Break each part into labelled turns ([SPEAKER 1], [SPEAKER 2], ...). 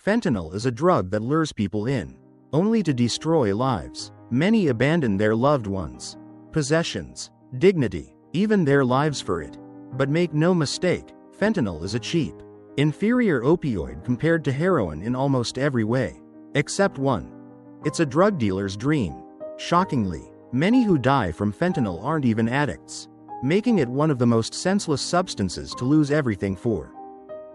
[SPEAKER 1] Fentanyl is a drug that lures people in, only to destroy lives. Many abandon their loved ones, possessions, dignity, even their lives for it. But make no mistake, fentanyl is a cheap, inferior opioid compared to heroin in almost every way. Except one. It's a drug dealer's dream. Shockingly, many who die from fentanyl aren't even addicts, making it one of the most senseless substances to lose everything for.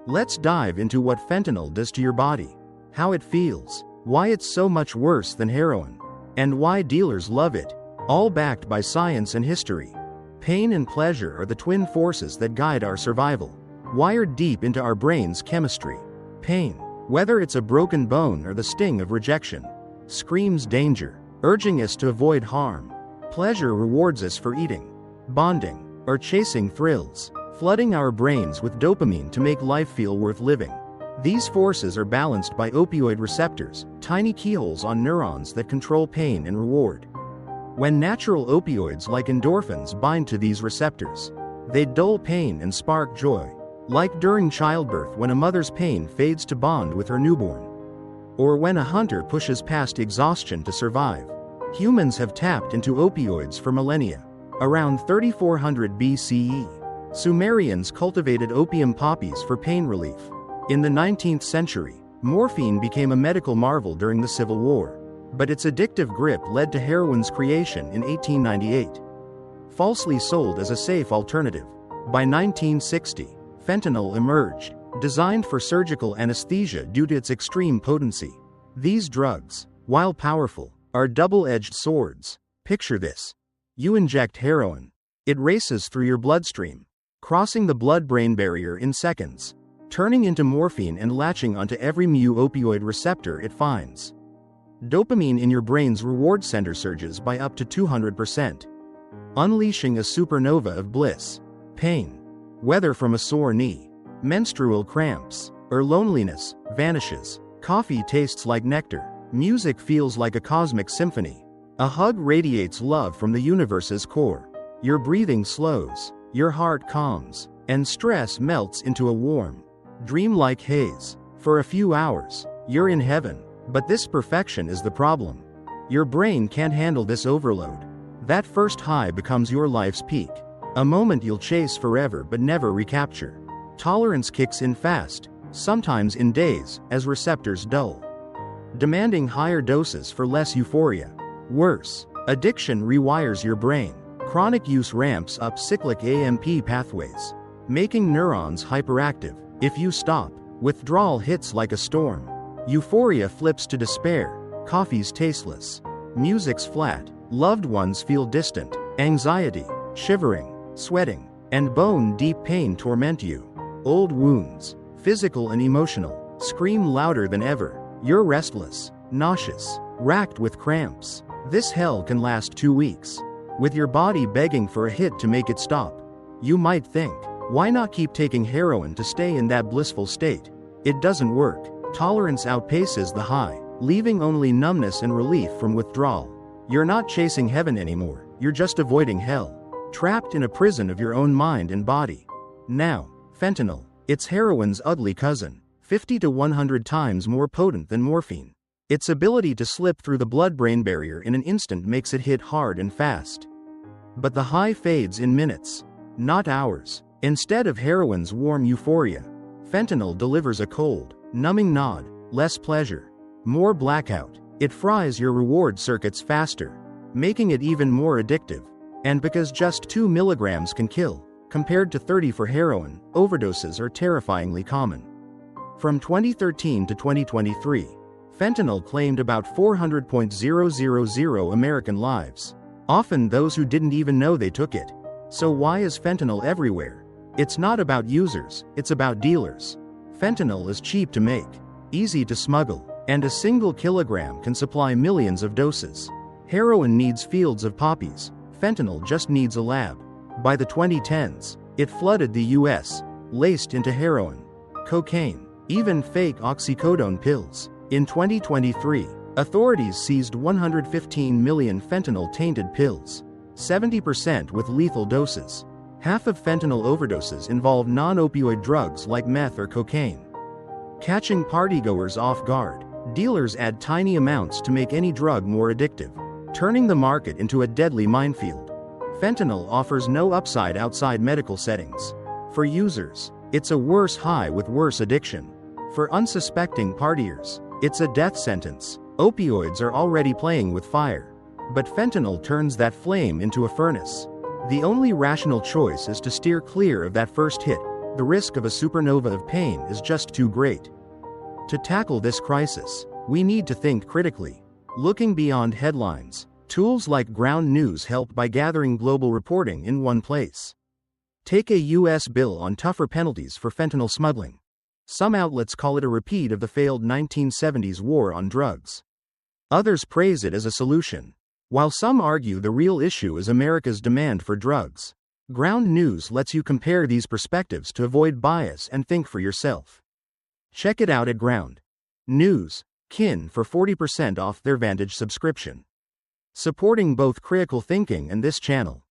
[SPEAKER 1] Let's dive into what fentanyl does to your body, how it feels, why it's so much worse than heroin, and why dealers love it, all backed by science and history. Pain and pleasure are the twin forces that guide our survival, wired deep into our brain's chemistry. Pain, whether it's a broken bone or the sting of rejection, screams danger, urging us to avoid harm. Pleasure rewards us for eating, bonding, or chasing thrills, flooding our brains with dopamine to make life feel worth living. These forces are balanced by opioid receptors, tiny keyholes on neurons that control pain and reward. When natural opioids like endorphins bind to these receptors, they dull pain and spark joy, like during childbirth when a mother's pain fades to bond with her newborn, or when a hunter pushes past exhaustion to survive. Humans have tapped into opioids for millennia. Around 3400 BCE, Sumerians cultivated opium poppies for pain relief. In the 19th century, morphine became a medical marvel during the Civil War, but its addictive grip led to heroin's creation in 1898. Falsely sold as a safe alternative, by 1960, fentanyl emerged, designed for surgical anesthesia due to its extreme potency. These drugs, while powerful, are double-edged swords. Picture this. You inject heroin. It races through your bloodstream, crossing the blood-brain barrier in seconds, turning into morphine and latching onto every mu-opioid receptor it finds. Dopamine in your brain's reward center surges by up to 200%, unleashing a supernova of bliss. Pain, whether from a sore knee, menstrual cramps, or loneliness, vanishes. Coffee tastes like nectar. Music feels like a cosmic symphony. A hug radiates love from the universe's core. Your breathing slows, your heart calms, and stress melts into a warm, dreamlike haze. For a few hours, you're in heaven. But this perfection is the problem. Your brain can't handle this overload. That first high becomes your life's peak, a moment you'll chase forever but never recapture. Tolerance kicks in fast, sometimes in days, as receptors dull, demanding higher doses for less euphoria. Worse, addiction rewires your brain. Chronic use ramps up cyclic AMP pathways, making neurons hyperactive. If you stop, withdrawal hits like a storm. Euphoria flips to despair, coffee's tasteless, music's flat, loved ones feel distant, anxiety, shivering, sweating, and bone-deep pain torment you. Old wounds, physical and emotional, scream louder than ever. You're restless, nauseous, racked with cramps. This hell can last 2 weeks, with your body begging for a hit to make it stop. You might think, why not keep taking heroin to stay in that blissful state? It doesn't work. Tolerance outpaces the high, leaving only numbness and relief from withdrawal. You're not chasing heaven anymore, you're just avoiding hell, trapped in a prison of your own mind and body. Now, fentanyl, it's heroin's ugly cousin, 50 to 100 times more potent than morphine. Its ability to slip through the blood-brain barrier in an instant makes it hit hard and fast. But the high fades in minutes, not hours. Instead of heroin's warm euphoria, fentanyl delivers a cold, numbing nod, less pleasure, more blackout. It fries your reward circuits faster, making it even more addictive. And because just 2 milligrams can kill, compared to 30 for heroin, overdoses are terrifyingly common. From 2013 to 2023, fentanyl claimed about 400,000 American lives, often those who didn't even know they took it. So why is fentanyl everywhere? It's not about users, it's about dealers. Fentanyl is cheap to make, easy to smuggle, and a single kilogram can supply millions of doses. Heroin needs fields of poppies, fentanyl just needs a lab. By the 2010s, it flooded the US, laced into heroin, cocaine, even fake oxycodone pills. In 2023, authorities seized 115 million fentanyl-tainted pills, 70% with lethal doses. Half of fentanyl overdoses involve non-opioid drugs like meth or cocaine. Catching partygoers off guard. Dealers add tiny amounts to make any drug more addictive, turning the market into a deadly minefield. Fentanyl offers no upside outside medical settings. For users, it's a worse high with worse addiction. For unsuspecting partiers, it's a death sentence. Opioids are already playing with fire, but fentanyl turns that flame into a furnace. The only rational choice is to steer clear of that first hit. The risk of a supernova of pain is just too great. To tackle this crisis, we need to think critically. Looking beyond headlines, tools like ground news help by gathering global reporting in one place. Take a U.S. bill on tougher penalties for fentanyl smuggling. Some outlets call it a repeat of the failed 1970s war on drugs. Others praise it as a solution, while some argue the real issue is America's demand for drugs. Ground news lets you compare these perspectives to avoid bias and think for yourself. Check it out at Ground News, Kin for 40% off their Vantage subscription. Supporting both critical thinking and this channel.